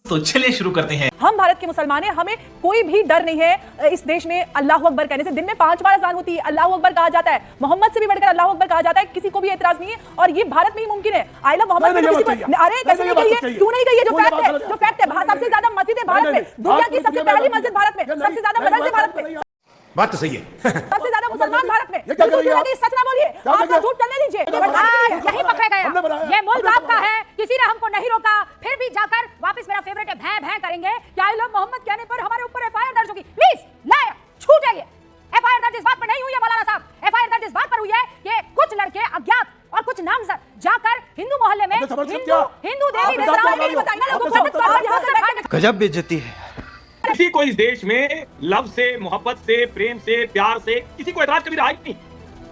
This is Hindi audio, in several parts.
तो चलिए शुरू करते हैं। हम भारत के मुसलमान हैं, हमें कोई भी डर नहीं है इस देश में अल्लाह अकबर कहने से। दिन में 5 बार अज़ान होती है, अल्लाह अकबर कहा जाता है, मोहम्मद से भी बढ़कर अल्लाह अकबर कहा जाता है, किसी को भी एतराज नहीं है और ये भारत में ही मुमकिन है। आई लव मोहम्मद अरे कैसे नहीं कही है, क्यों नहीं कही है? जो फैक्ट है, सबसे ज्यादा मस्जिद है भारत में, दुनिया की सबसे पहली मस्जिद भारत में, सबसे ज्यादा मदरसे भारत में, बात तो सही है। सबसे ज्यादा मुसलमान भारत में। सच ना बोलिए, आपका झूठ चलने दीजिए। यही पकड़े गया, ये मुल्क आपका है, किसी ने हमको नहीं रोका, फिर भी जाकर वापस मेरा फेवरेट है भैं भैं करेंगे कि आई लव मोहम्मद कहने पर हमारे ऊपर एफआईआर दर्ज होगी। प्लीज लाया छूट जाइए। एफआईआर दर्ज इस बात पर नहीं हुई है मौलाना साहब, एफआईआर दर्ज इस बात पर हुई है कि कुछ लड़के अज्ञात और कुछ नामजद जाकर हिंदू मोहल्ले में हिंदू देवी गजब बेइज्जती है। किसी को इस देश में लव से, मोहब्बत से, प्रेम से, प्यार से किसी को एतराज कभी रहा ही नहीं।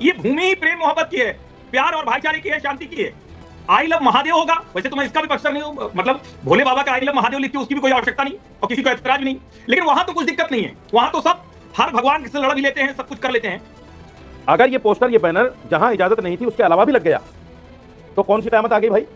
ये भूमि ही प्रेम मोहब्बत की है, प्यार और भाईचारे की है, शांति की है। आई लव महादेव होगा, वैसे तो मैं इसका भी पक्षधर नहीं हूं, मतलब भोले बाबा का आई लव महादेव लिखते उसकी भी कोई आवश्यकता नहीं और किसी को एतराज भी नहीं। लेकिन वहां तो कुछ दिक्कत नहीं है, वहां तो सब हर भगवान से लड़ भी लेते हैं, सब कुछ कर लेते हैं। अगर ये पोस्टर, ये बैनर जहां इजाजत नहीं थी उसके अलावा भी लग गया तो कौन सी क़यामत आ गई भाई?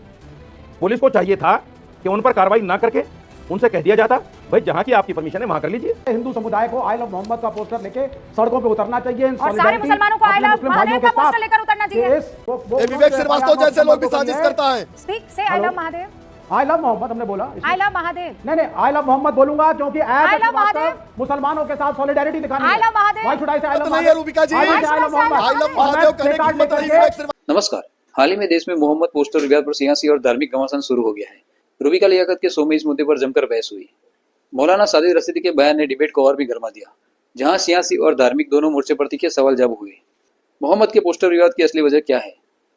पुलिस को चाहिए था कि उन पर कार्रवाई ना करके उनसे कह दिया जाता भाई जहां की आपकी परमिशन है वहां कर लीजिए। हिंदू समुदाय को आई लव मोहम्मद का पोस्टर लेके सड़कों पे उतरना चाहिए और सारे मुसलमानों को आई लव महादेव का पोस्टर लेकर उतरना चाहिए। विवेक श्रीवास्तव जैसे लोग भी साजिश करता है। स्पीक से I love Mahadev, I love Mohammad हमने बोला, आई लव महादेव नहीं आई लव मोहम्मद बोलूंगा क्योंकि मुसलमानों के साथ सॉलिडेरिटी दिखानी है। आई love Mahadev why should I से आई लव नहीं है रूबिका जी, आई लव महादेव कहने की हिम्मत नहीं। नमस्कार। हाल ही में देश में मोहम्मद पोस्टर विवाद पर सियासी और धार्मिक घमासान शुरू हो गया है। रूबिका लियाकत के शो में इस मुद्दे पर जमकर बहस हुई। मौलाना साजिद रशीदी के बयान ने डिबेट को और भी गर्मा दिया, जहां सियासी और धार्मिक दोनों मोर्चे पर तीखे सवाल जवाब हुए। मोहम्मद के पोस्टर विवाद की असली वजह क्या है?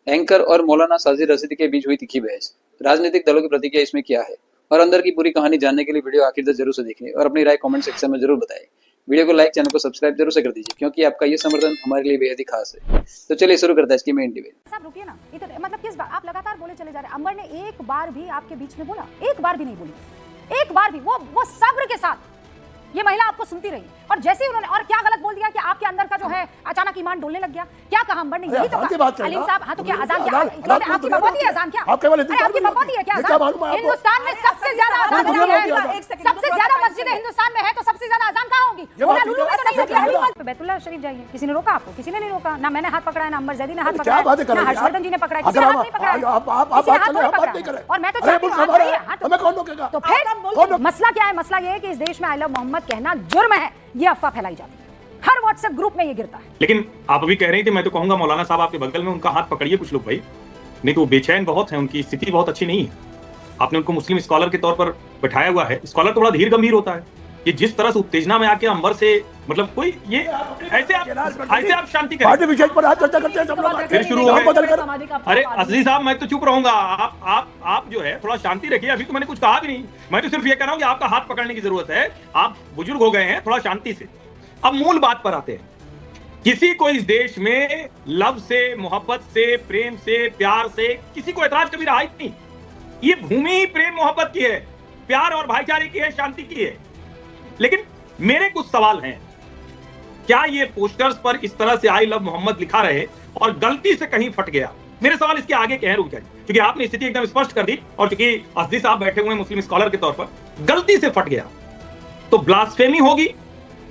एंकर और मौलाना साजिद रशीदी के बीच हुई तीखी बहस, राजनीतिक दलों की प्रतिक्रिया इसमें क्या है और अंदर की पूरी कहानी जानने के लिए वीडियो आखिर तक जरूर से देखें और अपनी राय कमेंट सेक्शन में जरूर बताएं। वीडियो को लाइक, चैनल को सब्सक्राइब जरूर से कर दीजिए क्योंकि आपका ये समर्थन हमारे लिए बेहद ही खास है। तो चलिए शुरू करते हैं इसकी मेन डिबेट। साहब रुकिए ना, इधर मतलब किस बार आप लगातार बोले चले जा रहे हैं। अंबर ने एक बार भी आपके बीच में बोला? एक बार भी नहीं बोली, एक बार भी। वो सब्र के साथ ये महिला आपको सुनती रही और जैसे ही उन्होंने और क्या गलत बोल दिया कि आपके अंदर का जो है अचानक ईमान डोलने लग गया। क्या कहा अंबर ने? यही तो कहा अलीम साहब। हाँ तो क्या अजान, क्या आपकी बकवाती है अजान? क्या आपकी बकवाती है क्या अजान? हिंदुस्तान में सबसे ज्यादा अजान है, सबसे ज्यादा मस्जिदें हिंदुस्तान में है, तो सबसे ज्यादा अजान कहाँ होगी? बैतुल्लाह शरीफ जाइए, किसी ने रोका आपको? किसी ने नहीं रोका। ना मैंने हाथ पकड़ा है, ना अंबर जैदी ने हाथ पकड़ा है, ना हर्षवर्धन जी ने पकड़ा है, किसी ने हाथ नहीं पकड़ा है। और मैं तो चाहती हूँ तो फिर मसला क्या है? मसला ये है कि इस देश में आई लव मोहम्मद कहना जुर्म है, ये अफवाह फैलाई जाती है, हर व्हाट्सएप ग्रुप में ये गिरता है। लेकिन आप अभी कह रही थी, मैं तो कहूंगा मौलाना साहब आपके बगल में उनका हाथ पकड़िए कुछ लोग भाई, नहीं तो वो बेचैन बहुत है, उनकी स्थिति बहुत अच्छी नहीं है। आपने उनको मुस्लिम स्कॉलर के तौर पर बैठाया हुआ है। स्कॉलर तो बड़ा धीर गंभीर होता है। ये जिस तरह से उत्तेजना में आके अंबर से मतलब कोई ये ऐसे आप शांति करें, फिर शुरू हो गए। अरे असली साहब मैं तो चुप रहूंगा, आप जो है थोड़ा शांति रखिए। अभी तो मैंने कुछ कहा भी नहीं, मैं तो सिर्फ ये कह रहा हूँ कि आपका हाथ पकड़ने की जरूरत है। आप बुजुर्ग हो गए हैं, थोड़ा शांति से। अब मूल बात पर आते हैं। किसी को इस देश में लव से, मोहब्बत से, प्रेम से, प्यार से किसी को एतराज कभी रहा ही नहीं। ये भूमि ही प्रेम मोहब्बत की है, प्यार और भाईचारे की है, शांति की है। लेकिन मेरे कुछ सवाल हैं। क्या ये पोस्टर्स पर इस तरह से आई लव मोहम्मद लिखा रहे और गलती से कहीं फट गया? मेरे सवाल इसके आगे के हैं रुक जाइए, क्योंकि आपने स्थिति एकदम स्पष्ट कर दी और क्योंकि असदी साहब बैठे हुए मुस्लिम स्कॉलर के तौर पर, गलती से फट गया तो ब्लास्फेमी होगी,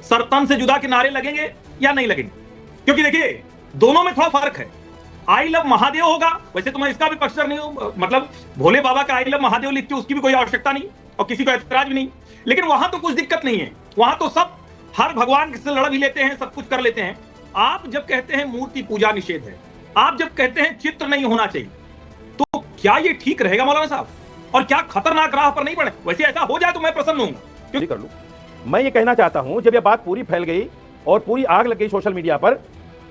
सरतन से जुदा के नारे लगेंगे या नहीं लगेंगे? क्योंकि देखिए दोनों में थोड़ा फर्क है। आई लव महादेव होगा, वैसे तो मैं इसका भी पक्षधर नहीं हूं, मतलब भोले बाबा का आई लव महादेव लिखते उसकी भी कोई आवश्यकता नहीं और किसी को एतराज भी नहीं। लेकिन वहां तो कुछ दिक्कत नहीं है, वहां तो सब हर भगवान से लड़ भी लेते हैं, सब कुछ कर लेते हैं। आप जब कहते हैं मूर्ति पूजा निषेध है, आप जब कहते हैं चित्र नहीं होना चाहिए, तो क्या ये ठीक रहेगा मौलाना साहब? और क्या खतरनाक राह पर नहीं पड़े? वैसे ऐसा हो जाए तो मैं प्रसन्न हूँ। कर लूं। मैं ये कहना चाहता हूं, जब ये बात पूरी फैल गई और पूरी आग लग गई सोशल मीडिया पर,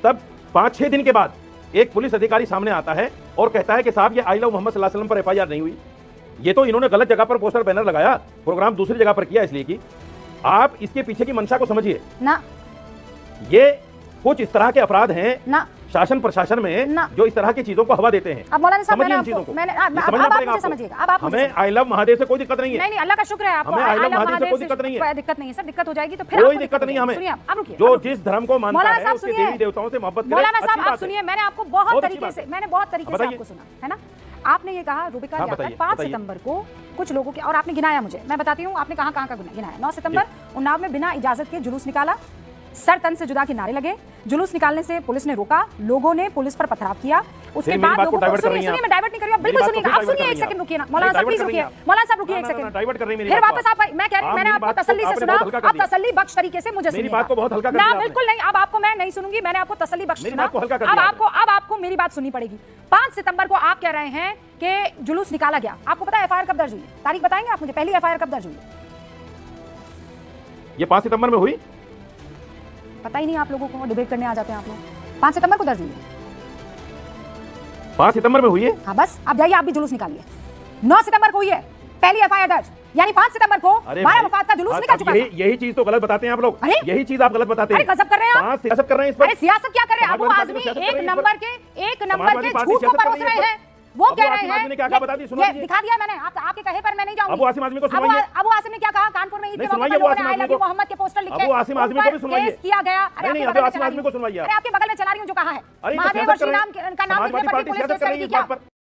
तब 5-6 दिन के बाद एक पुलिस अधिकारी सामने आता है और कहता है कि साहब ये आई लव मोहम्मद सल्लल्लाहु अलैहि वसल्लम पर एफआईआर नहीं हुई। ये तो इन्होंने गलत जगह पर पोस्टर बैनर लगाया, प्रोग्राम दूसरी जगह पर किया, इसलिए कि आप इसके पीछे की मंशा को समझिए ना। ये कुछ इस तरह के अपराध हैं ना शासन प्रशासन में जो इस तरह की चीजों को हवा देते हैं। अब मौलाना साहब मैंने समझिएगा, अब आप हमें आई लव महादेव से कोई दिक्कत नहीं है। नहीं अल्लाह का शुक्र है आपको, हमें आई लव महादेव से कोई दिक्कत नहीं है। दिक्कत नहीं है सर, दिक्कत हो जाएगी तो फिर कोई दिक्कत नहीं है हमें। जो जिस धर्म को मानता है उसके देवी देवताओं से मोहब्बत करें। मौलाना साहब आप सुनिए, मैंने आपको बहुत तरीके से आपको सुना है ना। आपने ये कहा रूबिका लियाकत 5 सितंबर को कुछ लोगों के, और आपने गिनाया मुझे, मैं बताती हूँ आपने कहाँ कहाँ का गिनाया। 9 सितंबर उन्नाव में बिना इजाजत के जुलूस निकाला, सर तन से जुदा के नारे लगे, जुलूस निकालने से पुलिस ने रोका, लोगों ने पुलिस पर पथराव किया, उसके बाद लोगों को सुनिए, मैं डाइवर्ट नहीं कर रही हूं, बिल्कुल सुनिएगा, आप सुनिए, एक सेकंड रुकिए ना, मौलाना साहब प्लीज रुकिए, मौलाना साहब रुकिए एक सेकंड, डाइवर्ट कर रही मेरी फिर बात वापस आप, मैं कह रही हूं, मैंने आपको तसल्ली से सुना, आप तसल्ली बख्श तरीके से मुझे सुनिए, मेरी बात को बहुत हल्का कर ना दिया बिल्कुल नहीं, अब आपको मैं नहीं सुनूंगी, मैंने आपको तसल्ली बख्श मेरी सुना, बात को हल्का कर दिया अब आपको मेरी बात सुननी पड़ेगी। 5 सितंबर को आप कह रहे हैं कि जुलूस निकाला गया, आपको पता है एफआईआर कब दर्ज हुई? तारीख बताएंगे आप मुझे, पहली एफआईआर कब दर्ज हुई? ये 5 सितंबर में हुई, पता ही नहीं आप लोगों को, डिबेट करने आ जाते हैं आप लोग। 5 सितंबर को दर्ज हुई है। 5 सितंबर में हुई है। हाँ बस, अब जाइए आप भी जुलूस निकालिए। 9 सितंबर को हुई है पहली एफआईआर दर्ज, यानी 5 सितंबर को 12 वफात का जुलूस निकल चुका है। यही चीज तो गलत बताते हैं आप लोग, यही चीज आप गलत बताते हैं। अरे गजब कर रहे हैं आप, सियासत कर रहे हैं इस पर। अरे सियासत क्या कर रहे हैं? अबू आजमी एक नंबर के झूठ को परोस रहे हैं, वो कह रहे हैं, ने क्या कहा बता दी, सुनो ये दिखा दिया मैंने, आपके कहे पर मैं नहीं जाऊंगी। अबू आसिम आजमी को सुनाइए। अबू आसिम ने क्या कहा? कानपुर में ईद के मौके पर सुनाइए, लोगों ने आई लव यू मोहम्मद के पोस्टर लिखे, अबू आसिम आजमी को भी सुनाइए, केस किया गया। अरे नहीं, आपके अबू बगल में आसिम चला आजमी रही को हूं, सुनवाइए। अरे आपके बगल में चला रही हूं जो कहा है, अरे महादेव और श्री राम का नाम लिखने पर भी पुलिस केस करेगी क्या?